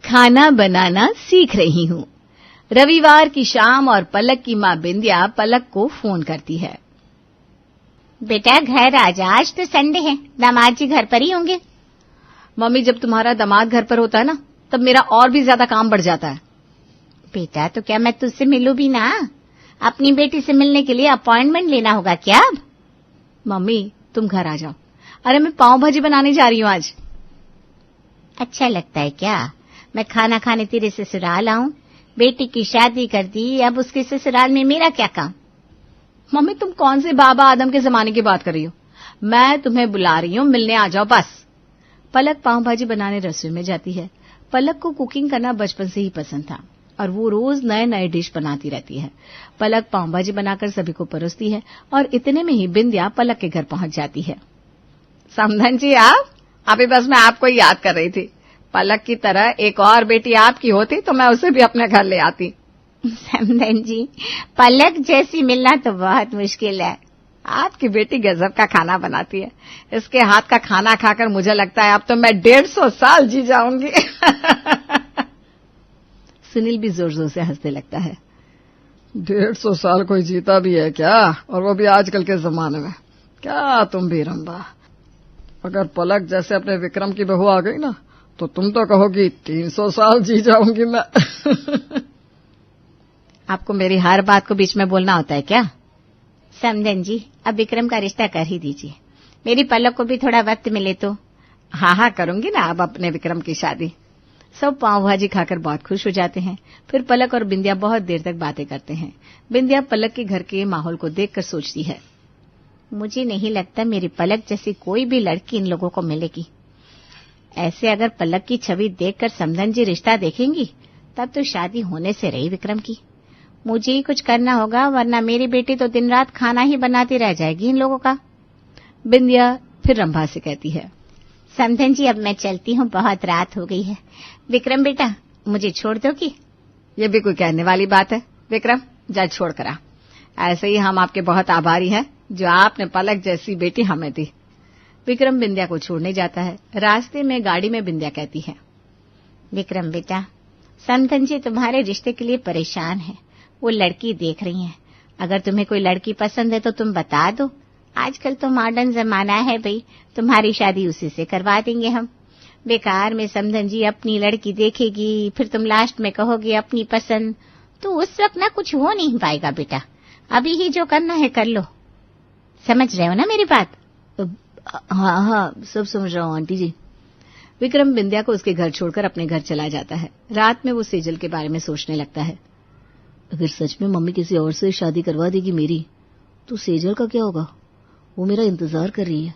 खाना बनाना सीख रही हूँ। रविवार की शाम और पलक की माँ बिंदिया पलक को फोन करती है। बेटा घर आजा, आज तो संडे है, दामाद जी घर पर ही होंगे। मम्मी जब तुम्हारा दामाद घर पर होता है ना तब मेरा और भी ज्यादा काम बढ़ जाता है। बेटा तो क्या मैं तुझसे मिलूं भी ना? अपनी बेटी से मिलने के लिए अपॉइंटमेंट लेना होगा क्या अब? मम्मी तुम घर आ जाओ। अरे मैं पाव भाजी बनाने जा रही हूँ आज। अच्छा लगता है क्या मैं खाना खाने तेरे ससुराल आऊं? बेटी की शादी कर दी, अब उसके ससुराल में मेरा क्या काम? मम्मी तुम कौन से बाबा आदम के जमाने की बात कर रही हो? मैं तुम्हें बुला रही हूँ, मिलने आ जाओ बस। पलक पाव भाजी बनाने रसोई में जाती है। पलक को कुकिंग करना बचपन से ही पसंद था और वो रोज नए नए डिश बनाती रहती है। पलक पाव भाजी बनाकर सभी को परोसती है और इतने में ही बिंदिया पलक के घर पहुंच जाती है। समधन जी आप? अभी बस मैं आपको ही याद कर रही थी। पलक की तरह एक और बेटी आपकी होती तो मैं उसे भी अपने घर ले आती। समधन जी, पलक जैसी मिलना तो बहुत मुश्किल है। आपकी बेटी गजब का खाना बनाती है। इसके हाथ का खाना खाकर मुझे लगता है अब तो मैं 150 साल जी जाऊंगी। सुनील भी जोर जोर से हंसने लगता है। 150 साल कोई जीता भी है क्या? और वो भी आजकल के जमाने में। क्या तुम भी रंबा, अगर पलक जैसे अपने विक्रम की बहू आ गई ना तो तुम तो कहोगी 300 साल जी जाऊंगी मैं। आपको मेरी हर बात को बीच में बोलना होता है क्या? समधन जी, अब विक्रम का रिश्ता कर ही दीजिए, मेरी पलक को भी थोड़ा वक्त मिले तो। हाँ करूंगी ना अब अपने विक्रम की शादी। सब पाव भाजी खाकर बहुत खुश हो जाते हैं। फिर पलक और बिंदिया बहुत देर तक बातें करते हैं। बिंदिया पलक के घर के माहौल को देखकर सोचती है, मुझे नहीं लगता मेरी पलक जैसी कोई भी लड़की इन लोगों को मिलेगी। ऐसे अगर पलक की छवि देखकर समधन जी रिश्ता देखेंगी तब तो शादी होने से रही विक्रम की। मुझे ही कुछ करना होगा, वरना मेरी बेटी तो दिन रात खाना ही बनाती रह जाएगी इन लोगों का। बिंदिया फिर रंभा से कहती है, समधन जी अब मैं चलती हूँ, बहुत रात हो गई है। विक्रम बेटा मुझे छोड़ दो कि? ये भी कोई कहने वाली बात है? विक्रम जा छोड़ कर आ। ऐसे ही हम आपके बहुत आभारी हैं जो आपने पलक जैसी बेटी हमें दी। विक्रम बिंदिया को छोड़ने जाता है। रास्ते में गाड़ी में बिंदिया कहती है, विक्रम बेटा समधन जी तुम्हारे रिश्ते के लिए परेशान है, वो लड़की देख रही हैं। अगर तुम्हें कोई लड़की पसंद है तो तुम बता दो। आजकल तो मॉडर्न जमाना है भाई, तुम्हारी शादी उसी से करवा देंगे हम। बेकार में समधन जी अपनी लड़की देखेगी, फिर तुम लास्ट में कहोगे अपनी पसंद, तो उस वक्त ना कुछ हो नहीं पाएगा बेटा। अभी ही जो करना है कर लो। समझ रहे हो ना मेरी बात? हाँ सब समझ रहा हूँ आंटी जी। विक्रम बिंदिया को उसके घर छोड़कर अपने घर चला जाता है। रात में वो सेजल के बारे में सोचने लगता है। अगर सच में मम्मी किसी और से शादी करवा देगी मेरी, तो सेजल का क्या होगा? वो मेरा इंतजार कर रही है,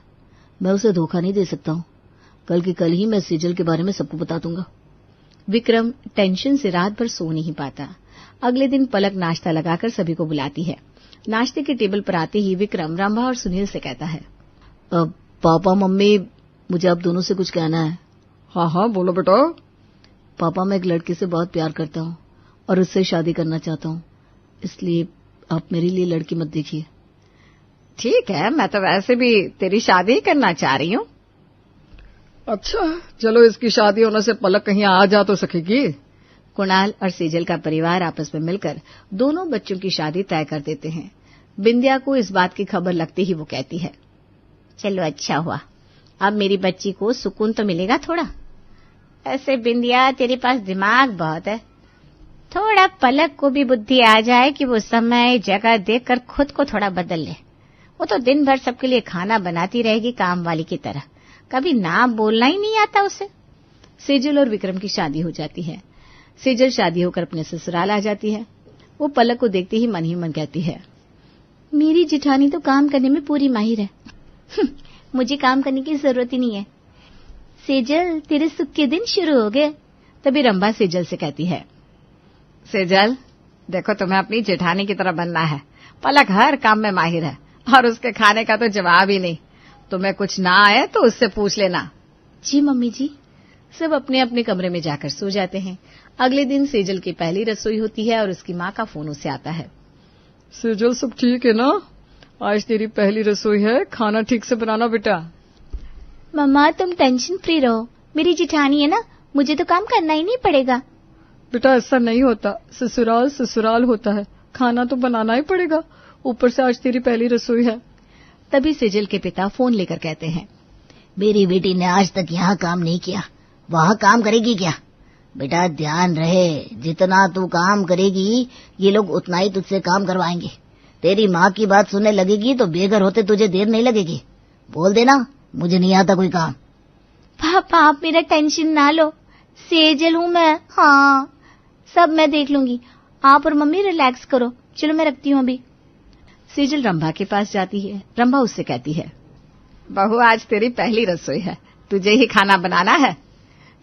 मैं उसे धोखा नहीं दे सकता हूँ। कल के कल ही मैं सेजल के बारे में सबको बता दूंगा। विक्रम टेंशन से रात भर सो नहीं पाता। अगले दिन पलक नाश्ता लगाकर सभी को बुलाती है। नाश्ते के टेबल पर आते ही विक्रम रंभा और सुनील से कहता है, पापा मम्मी मुझे आप दोनों से कुछ कहना है। हाँ बोलो बेटा। पापा मैं एक लड़के से बहुत प्यार करता हूँ और उससे शादी करना चाहता हूँ, इसलिए आप मेरे लिए लड़की मत देखिए। ठीक है, मैं तो वैसे भी तेरी शादी करना चाह रही हूँ। अच्छा चलो, इसकी शादी होने से पलक कहीं आ जा तो सकेगी। कुणाल और सेजल का परिवार आपस में मिलकर दोनों बच्चों की शादी तय कर देते हैं। बिंदिया को इस बात की खबर लगते ही वो कहती है, चलो अच्छा हुआ, अब मेरी बच्ची को सुकून तो मिलेगा थोड़ा। ऐसे बिंदिया तेरे पास दिमाग बहुत है, थोड़ा पलक को भी बुद्धि आ जाए कि वो समय जगह देखकर खुद को थोड़ा बदल ले। वो तो दिन भर सबके लिए खाना बनाती रहेगी काम वाली की तरह, कभी ना बोलना ही नहीं आता उसे। सेजल और विक्रम की शादी हो जाती है। सेजल शादी होकर अपने ससुराल आ जाती है। वो पलक को देखते ही मन कहती है, मेरी जिठानी तो काम करने में पूरी माहिर है। मुझे काम करने की जरूरत ही नहीं है। सेजल तेरे सुख के दिन शुरू हो गए। तभी रंभा सेजल से कहती है, सेजल देखो तुम्हें अपनी जेठानी की तरह बनना है। पलक हर काम में माहिर है और उसके खाने का तो जवाब ही नहीं। तुम्हें कुछ ना आए तो उससे पूछ लेना। जी मम्मी जी। सब अपने अपने कमरे में जाकर सो जाते हैं। अगले दिन सेजल की पहली रसोई होती है और उसकी माँ का फोन उसे आता है। सेजल सब ठीक है ना? आज तेरी पहली रसोई है, खाना ठीक से बनाना बेटा। मम्मा तुम टेंशन फ्री रहो, मेरी जिठानी है ना, मुझे तो काम करना ही नहीं पड़ेगा। बेटा ऐसा नहीं होता, ससुराल ससुराल होता है, खाना तो बनाना ही पड़ेगा, ऊपर से आज तेरी पहली रसोई है। तभी सेजल के पिता फोन लेकर कहते हैं, मेरी बेटी ने आज तक यहाँ काम नहीं किया, वहाँ काम करेगी क्या? बेटा ध्यान रहे, जितना तू काम करेगी ये लोग उतना ही तुझसे काम करवाएंगे। तेरी माँ की बात सुनने लगेगी तो बेघर होते तुझे देर नहीं लगेगी। बोल देना मुझे नहीं आता कोई काम। पापा आप मेरा टेंशन ना लो, सेजल हूँ मैं। हाँ सब मैं देख लूंगी, आप और मम्मी रिलैक्स करो। चलो मैं रखती हूँ अभी। सेजल रंभा के पास जाती है। रंभा उससे कहती है, बहू आज तेरी पहली रसोई है, तुझे ही खाना बनाना है।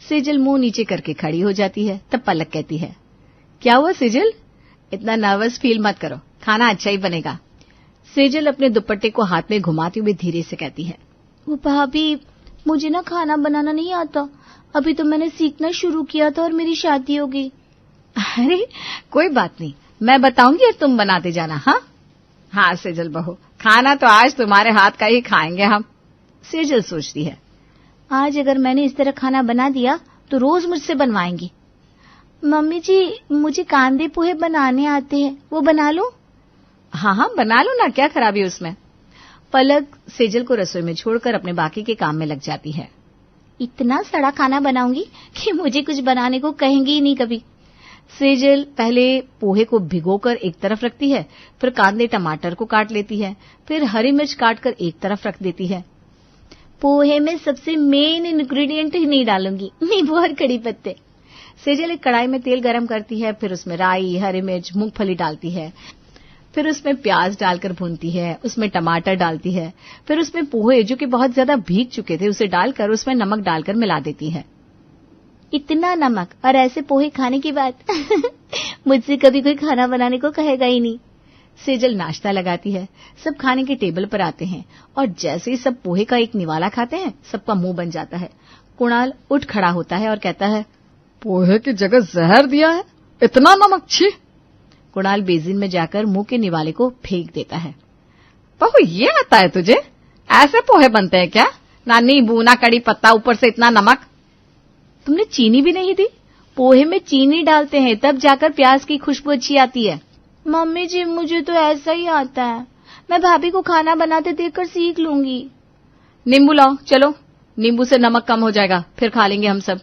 सेजल मुंह नीचे करके खड़ी हो जाती है। तब पलक कहती है, क्या हुआ सेजल, इतना नर्वस फील मत करो, खाना अच्छा ही बनेगा। सेजल अपने दुपट्टे को हाथ में घुमाते हुए धीरे से कहती है, वो भाभी मुझे ना खाना बनाना नहीं आता, अभी तो मैंने सीखना शुरू किया था और मेरी शादी हो गई। अरे कोई बात नहीं, मैं बताऊंगी और तुम बनाते जाना। हाँ हाँ सेजल बहू, खाना तो आज तुम्हारे हाथ का ही खाएंगे हम। सेजल सोचती है, आज अगर मैंने इस तरह खाना बना दिया तो रोज मुझसे बनवाएंगी। मम्मी जी मुझे कांदे पोहे बनाने आते हैं, वो बना लो। हाँ हाँ बना लो ना, क्या खराबी उसमें। पलक सेजल को रसोई में छोड़कर अपने बाकी के काम में लग जाती है। इतना सड़ा खाना बनाऊंगी कि मुझे कुछ बनाने को कहेंगी ही नहीं कभी। सेजल पहले पोहे को भिगोकर एक तरफ रखती है, फिर कांदे टमाटर को काट लेती है, फिर हरी मिर्च काटकर एक तरफ रख देती है। पोहे में सबसे मेन इंग्रेडिएंट ही नहीं डालूंगी, नींबू और कड़ी पत्ते। सेजल एक कढ़ाई में तेल गरम करती है, फिर उसमें राई, हरी मिर्च, मूंगफली डालती है, फिर उसमें प्याज डालकर भूनती है, उसमें टमाटर डालती है, फिर उसमें पोहे जो कि बहुत ज्यादा भीग चुके थे उसे डालकर उसमें नमक डालकर मिला देती है। इतना नमक और ऐसे पोहे खाने की बात मुझसे कभी कोई खाना बनाने को कहेगा ही नहीं। सेजल नाश्ता लगाती है, सब खाने के टेबल पर आते हैं और जैसे ही सब पोहे का एक निवाला खाते हैं सबका मुंह बन जाता है। कुणाल उठ खड़ा होता है और कहता है, पोहे की जगह जहर दिया है, इतना नमक, छी। कुणाल बेसिन में जाकर मुंह के निवाले को फेंक देता है। बहू ये आता है तुझे, ऐसे पोहे बनते हैं क्या? ना नींबू ना कड़ी पत्ता, ऊपर से इतना नमक। तुमने चीनी भी नहीं दी? पोहे में चीनी डालते हैं तब जाकर प्याज की खुशबू अच्छी आती है। मम्मी जी मुझे तो ऐसा ही आता है, मैं भाभी को खाना बनाते देखकर सीख लूंगी। नींबू लाओ, चलो, नींबू से नमक कम हो जाएगा, फिर खा लेंगे हम सब।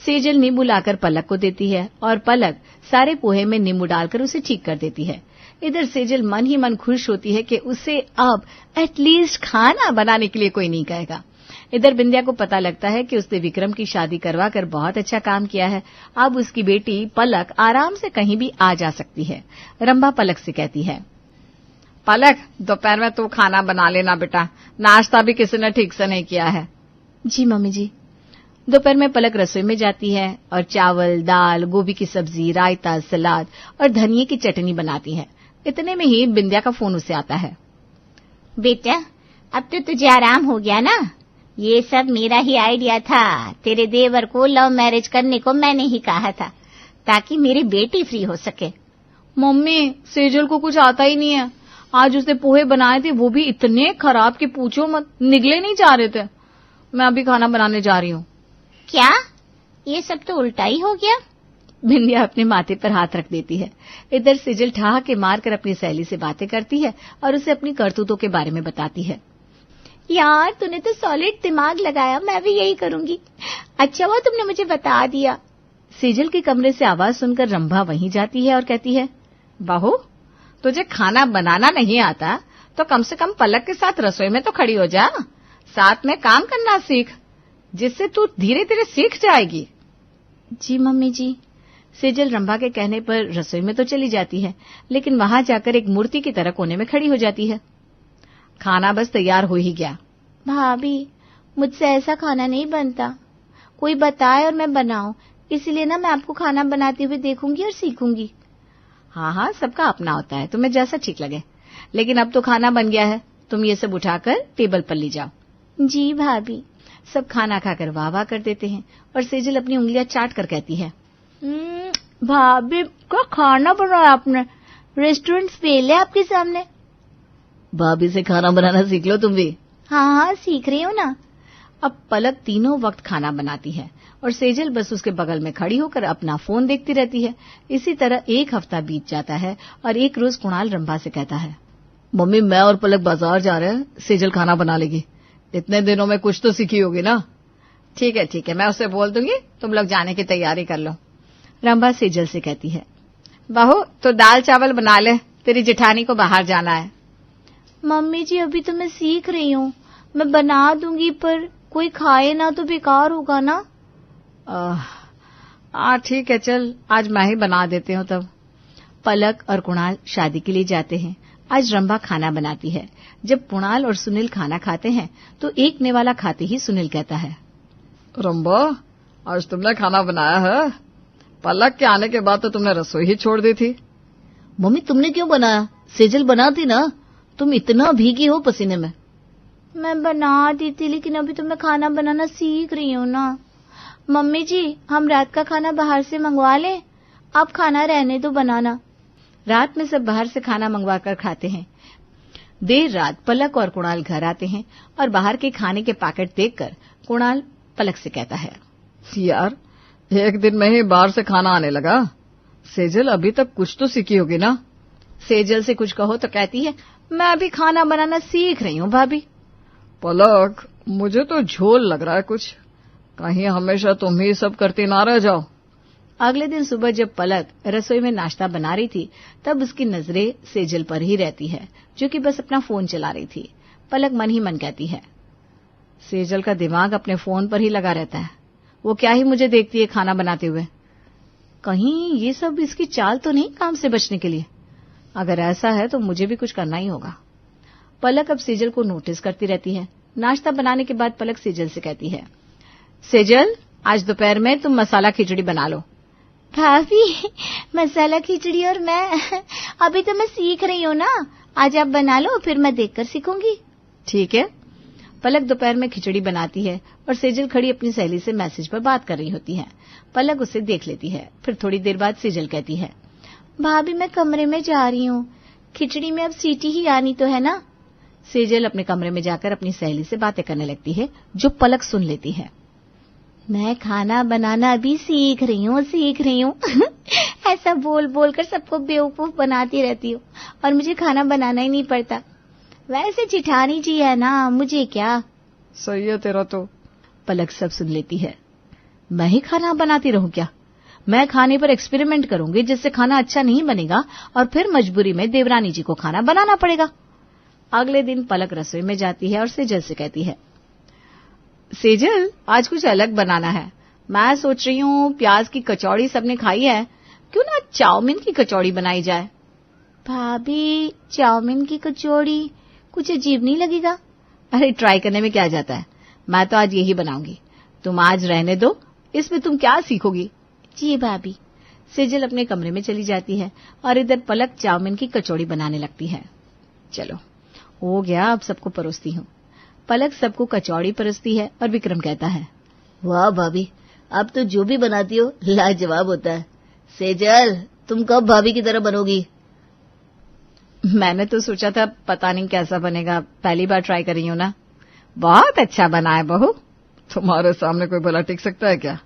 सेजल नींबू लाकर पलक को देती है और पलक सारे पोहे में नींबू डालकर उसे ठीक कर देती है। इधर सेजल मन ही मन खुश होती है कि उसे अब एटलीस्ट खाना बनाने के लिए कोई नहीं कहेगा। इधर बिंदिया को पता लगता है कि उसने विक्रम की शादी करवाकर बहुत अच्छा काम किया है। अब उसकी बेटी पलक आराम से कहीं भी आ जा सकती है। रंभा पलक से कहती है, पलक दोपहर में तू खाना बना लेना बेटा, नाश्ता भी किसी ने ठीक से नहीं किया है। जी मम्मी जी। दोपहर में पलक रसोई में जाती है और चावल, दाल, गोभी की सब्जी, रायता, सलाद और धनिये की चटनी बनाती है। इतने में ही बिंदिया का फोन उसे आता है। बेटा अब तो तुझे आराम हो गया ना, ये सब मेरा ही आइडिया था। तेरे देवर को लव मैरिज करने को मैंने ही कहा था ताकि मेरी बेटी फ्री हो सके। मम्मी सेजल को कुछ आता ही नहीं है, आज उसने पोहे बनाए थे वो भी इतने खराब कि पूछो मत, निगले नहीं जा रहे थे। मैं अभी खाना बनाने जा रही हूँ। क्या ये सब तो उल्टा ही हो गया। बिंदिया अपने माथे पर हाथ रख देती है। इधर सेजल ठहाके मारकर अपनी सहेली से बातें करती है और उसे अपनी करतूतों के बारे में बताती है। यार तूने तो सॉलिड दिमाग लगाया, मैं भी यही करूंगी। अच्छा हुआ तुमने मुझे बता दिया। सेजल के कमरे से आवाज सुनकर रंभा वहीं जाती है और कहती है, बहू तुझे खाना बनाना नहीं आता तो कम से कम पलक के साथ रसोई में तो खड़ी हो जा, साथ में काम करना सीख, जिससे तू धीरे धीरे सीख जाएगी। जी मम्मी जी। सेजल रंभा के कहने पर रसोई में तो चली जाती है, लेकिन वहां जाकर एक मूर्ति की तरह कोने में खड़ी हो जाती है। खाना बस तैयार हो ही गया। भाभी मुझसे ऐसा खाना नहीं बनता, कोई बताए और मैं बनाऊं, इसलिए ना मैं आपको खाना बनाते हुए देखूंगी और सीखूंगी। हाँ हाँ सबका अपना होता है, तुम्हें जैसा ठीक लगे, लेकिन अब तो खाना बन गया है, तुम ये सब उठाकर टेबल पर ले जाओ। जी भाभी। सब खाना खाकर वाह वाह कर देते हैं और सेजल अपनी उंगलियां चाट कर कहती है, भाभी क्या खाना बनाया आपने, रेस्टोरेंट फेल है आपके सामने। भाभी से खाना बनाना सीख लो तुम भी। हाँ सीख रही हूँ ना। अब पलक तीनों वक्त खाना बनाती है और सेजल बस उसके बगल में खड़ी होकर अपना फोन देखती रहती है। इसी तरह एक हफ्ता बीत जाता है और एक रोज कुणाल रंभा से कहता है, मम्मी मैं और पलक बाजार जा रहे हैं, सेजल खाना बना लेगी। इतने दिनों में कुछ तो सीखी होगी ना। ठीक है, मैं उससे बोल दूंगी, तुम लोग जाने की तैयारी कर लो। रंभा सेजल से कहती है, बहू तो दाल चावल बना ले, तेरी जेठानी को बाहर जाना है। मम्मी जी अभी तो मैं सीख रही हूँ, मैं बना दूंगी, पर कोई खाए ना तो बेकार होगा ना। ठीक है, चल आज मैं ही बना देती हूँ तब। पलक और कुणाल शादी के लिए जाते हैं। आज रंभा खाना बनाती है। जब कुणाल और सुनील खाना खाते हैं तो एक निवाला खाते ही सुनील कहता है, रंभा आज तुमने खाना बनाया है? पलक के आने के बाद तो तुमने रसोई ही छोड़ दी थी। मम्मी तुमने क्यों बनाया? सेजल बनाती ना, तुम इतना भीगी हो पसीने में। मैं बना दी थी, लेकिन अभी तो मैं खाना बनाना सीख रही हूँ ना। मम्मी जी हम रात का खाना बाहर से मंगवा लें, आप खाना रहने दो बनाना। रात में सब बाहर से खाना मंगवाकर खाते हैं। देर रात पलक और कुणाल घर आते हैं और बाहर के खाने के पैकेट देखकर कुणाल पलक से कहता है, यार एक दिन में ही बाहर से खाना आने लगा। सेजल अभी तक कुछ तो सीखी होगी ना। सेजल से कुछ कहो तो कहती है, मैं अभी खाना बनाना सीख रही हूँ भाभी। पलक मुझे तो झोल लग रहा है कुछ, कहीं हमेशा तुम ही सब करती ना रह जाओ। अगले दिन सुबह जब पलक रसोई में नाश्ता बना रही थी तब उसकी नजरें सेजल पर ही रहती है, जो कि बस अपना फोन चला रही थी। पलक मन ही मन कहती है, सेजल का दिमाग अपने फोन पर ही लगा रहता है, वो क्या ही मुझे देखती है खाना बनाते हुए। कहीं ये सब इसकी चाल तो नहीं काम से बचने के लिए? अगर ऐसा है तो मुझे भी कुछ करना ही होगा। पलक अब सेजल को नोटिस करती रहती है। नाश्ता बनाने के बाद पलक सेजल से कहती है, सेजल आज दोपहर में तुम मसाला खिचड़ी बना लो। भाभी मसाला खिचड़ी? और मैं अभी तो मैं सीख रही हूँ ना, आज आप बना लो फिर मैं देखकर सीखूंगी। ठीक है। पलक दोपहर में खिचड़ी बनाती है और सेजल खड़ी अपनी सहेली से मैसेज पर बात कर रही होती है। पलक उसे देख लेती है। फिर थोड़ी देर बाद सेजल कहती है, भाभी मैं कमरे में जा रही हूँ, खिचड़ी में अब सीटी ही आनी तो है ना। सेजल अपने कमरे में जाकर अपनी सहेली से बातें करने लगती है, जो पलक सुन लेती है। मैं खाना बनाना अभी सीख रही हूँ ऐसा बोल बोल कर सबको बेवकूफ बनाती रहती हूँ और मुझे खाना बनाना ही नहीं पड़ता। वैसे जिठानी जी है ना, मुझे क्या। सही है तेरा तो। पलक सब सुन लेती है। मैं ही खाना बनाती रहूं क्या? मैं खाने पर एक्सपेरिमेंट करूंगी जिससे खाना अच्छा नहीं बनेगा और फिर मजबूरी में देवरानी जी को खाना बनाना पड़ेगा। अगले दिन पलक रसोई में जाती है और सेजल से कहती है, सेजल आज कुछ अलग बनाना है। मैं सोच रही हूँ प्याज की कचौड़ी सबने खाई है, क्यों ना चाउमीन की कचौड़ी बनाई जाए। भाभी चाउमीन की कचौड़ी कुछ अजीब नहीं लगेगा? अरे ट्राई करने में क्या जाता है, मैं तो आज यही बनाऊंगी। तुम आज रहने दो, इसमें तुम क्या सीखोगी। जी भाभी। सेजल अपने कमरे में चली जाती है और इधर पलक चाउमीन की कचौड़ी बनाने लगती है। चलो हो गया, अब सबको परोसती हूँ। पलक सबको कचौड़ी परोसती है और विक्रम कहता है, वाह भाभी अब तो जो भी बनाती हो लाजवाब होता है। सेजल तुम कब भाभी की तरह बनोगी? मैंने तो सोचा था पता नहीं कैसा बनेगा, पहली बार ट्राई कर रही हूँ ना। बहुत अच्छा बना है बहू। तुम्हारे सामने कोई भला टिक सकता है क्या?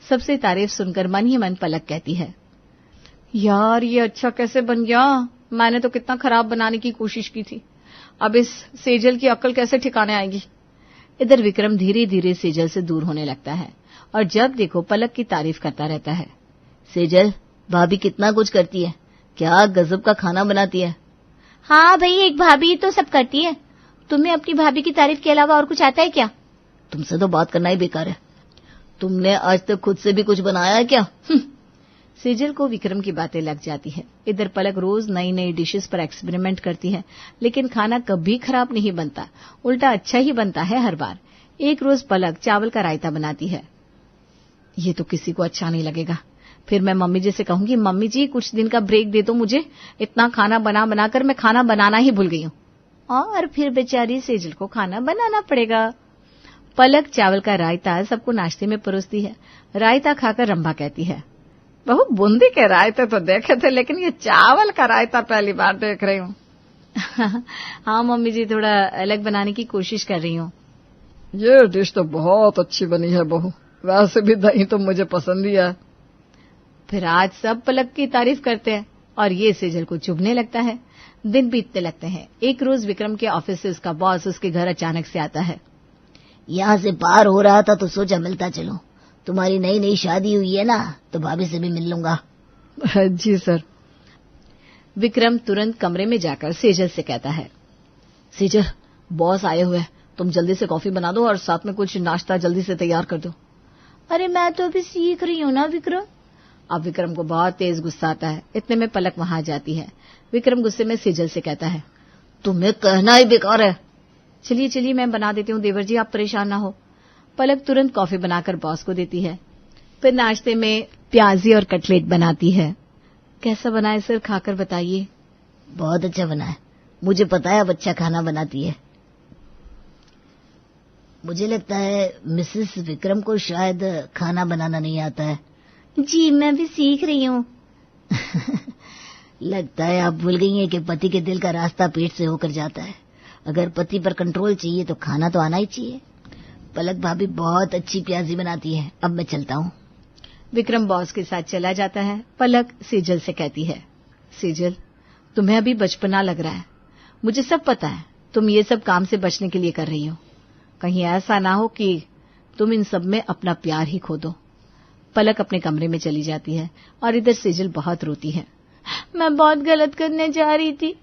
सबसे तारीफ सुनकर मन ही मन पलक कहती है, यार ये अच्छा कैसे बन गया, मैंने तो कितना खराब बनाने की कोशिश की थी। अब इस सेजल की अक्ल कैसे ठिकाने आएगी। इधर विक्रम धीरे धीरे सेजल से दूर होने लगता है और जब देखो पलक की तारीफ करता रहता है। सेजल भाभी कितना कुछ करती है, क्या गजब का खाना बनाती है। हाँ भाई, एक भाभी तो सब करती है। तुम्हें अपनी भाभी की तारीफ के अलावा और कुछ आता है क्या? तुमसे तो बात करना ही बेकार है। तुमने आज तक खुद से भी कुछ बनाया है क्या? सेजल को विक्रम की बातें लग जाती है। इधर पलक रोज नई नई डिशेस पर एक्सपेरिमेंट करती है, लेकिन खाना कभी खराब नहीं बनता, उल्टा अच्छा ही बनता है हर बार। एक रोज पलक चावल का रायता बनाती है। ये तो किसी को अच्छा नहीं लगेगा। फिर मैं मम्मी जी से कहूंगी, मम्मी जी कुछ दिन का ब्रेक दे दो मुझे, इतना खाना बना बनाकर मैं खाना बनाना ही भूल गई हूँ। और फिर बेचारी सेजल को खाना बनाना पड़ेगा। पलक चावल का रायता सबको नाश्ते में परोसती है। रायता खाकर रंभा कहती है, बहू बूंदी के रायते तो देखे थे, लेकिन ये चावल का रायता पहली बार देख रही हूँ। हाँ मम्मी जी, थोड़ा अलग बनाने की कोशिश कर रही हूँ। ये डिश तो बहुत अच्छी बनी है बहू, वैसे भी दही तो मुझे पसंद ही है। फिर आज सब पलक की तारीफ करते हैं और ये सेजल को चुभने लगता है। दिन बीतने लगते हैं। एक रोज विक्रम के ऑफिस से उसका बॉस उसके घर अचानक से आता है। यहाँ से पार हो रहा था तो सोचा मिलता चलो। तुम्हारी नई नई शादी हुई है ना, तो भाभी से भी मिल लूंगा। जी सर। विक्रम तुरंत कमरे में जाकर सेजल से कहता है, सेजल बॉस आए हुए हैं, तुम जल्दी से कॉफी बना दो और साथ में कुछ नाश्ता जल्दी से तैयार कर दो। अरे मैं तो अभी सीख रही हूँ ना विक्रम। अब विक्रम को बहुत तेज गुस्सा आता है। इतने में पलक वहां जाती है। विक्रम गुस्से में सेजल से कहता है, तुम्हें कहना ही बेकार है। चलिए चलिए मैं बना देती हूँ देवर जी, आप परेशान ना हो। पलक तुरंत कॉफी बनाकर बॉस को देती है। फिर नाश्ते में प्याजी और कटलेट बनाती है। कैसा बना है सर, खाकर बताइए। बहुत अच्छा बना है, मुझे पता है अब अच्छा खाना बनाती है। मुझे लगता है मिसेस विक्रम को शायद खाना बनाना नहीं आता है। जी मैं भी सीख रही हूँ। लगता है आप भूल गई हैं कि पति के दिल का रास्ता पेट से होकर जाता है। अगर पति पर कंट्रोल चाहिए तो खाना तो आना ही चाहिए। पलक भाभी बहुत अच्छी प्याजी बनाती है, अब मैं चलता हूँ। विक्रम बॉस के साथ चला जाता है। पलक सेजल से कहती है, सेजल तुम्हें अभी बचपना लग रहा है, मुझे सब पता है, तुम ये सब काम से बचने के लिए कर रही हो। कहीं ऐसा ना हो कि तुम इन सब में अपना प्यार ही खो दो। पलक अपने कमरे में चली जाती है और इधर सेजल बहुत रोती है। मैं बहुत गलत करने जा रही थी,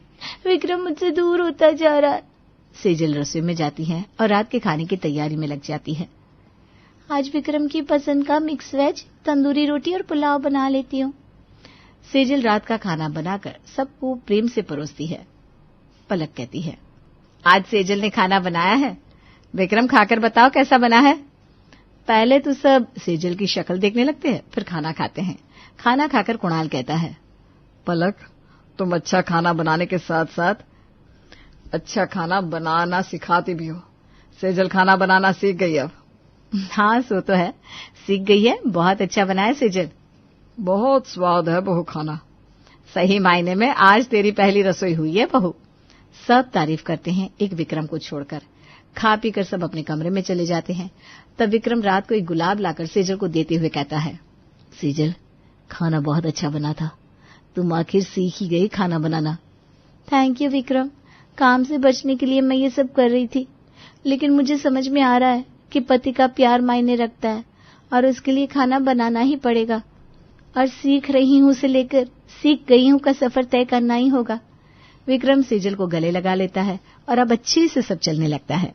विक्रम मुझसे दूर होता जा रहा है। सेजल रसोई में जाती है और रात के खाने की तैयारी में लग जाती है। आज विक्रम की पसंद का मिक्स वेज, तंदूरी रोटी और पुलाव बना लेती हूँ। सेजल रात का खाना बनाकर सबको प्रेम से परोसती है। पलक कहती है, आज सेजल ने खाना बनाया है, विक्रम खाकर बताओ कैसा बना है। पहले तो सब सेजल की शक्ल देखने लगते हैं, फिर खाना खाते हैं। खाना खाकर कुणाल कहता है, पलक तुम अच्छा खाना बनाने के साथ साथ अच्छा खाना बनाना सिखाती भी हो। सेजल खाना बनाना सीख गई अब। हाँ सो तो है, सीख गई है, बहुत अच्छा बना है सेजल। बहुत स्वाद है बहू खाना। सही मायने में आज तेरी पहली रसोई हुई है बहू। सब तारीफ करते हैं एक विक्रम को छोड़कर। खा पीकर सब अपने कमरे में चले जाते हैं। तब विक्रम रात को एक गुलाब लाकर सेजल को देते हुए कहता है, सेजल खाना बहुत अच्छा बना था, तुम आखिर सीख ही गई खाना बनाना। थैंक यू विक्रम, काम से बचने के लिए मैं ये सब कर रही थी, लेकिन मुझे समझ में आ रहा है कि पति का प्यार मायने रखता है और उसके लिए खाना बनाना ही पड़ेगा। और सीख रही हूँ से लेकर सीख गई हूँ का सफर तय करना ही होगा। विक्रम सेजल को गले लगा लेता है और अब अच्छे से सब चलने लगता है।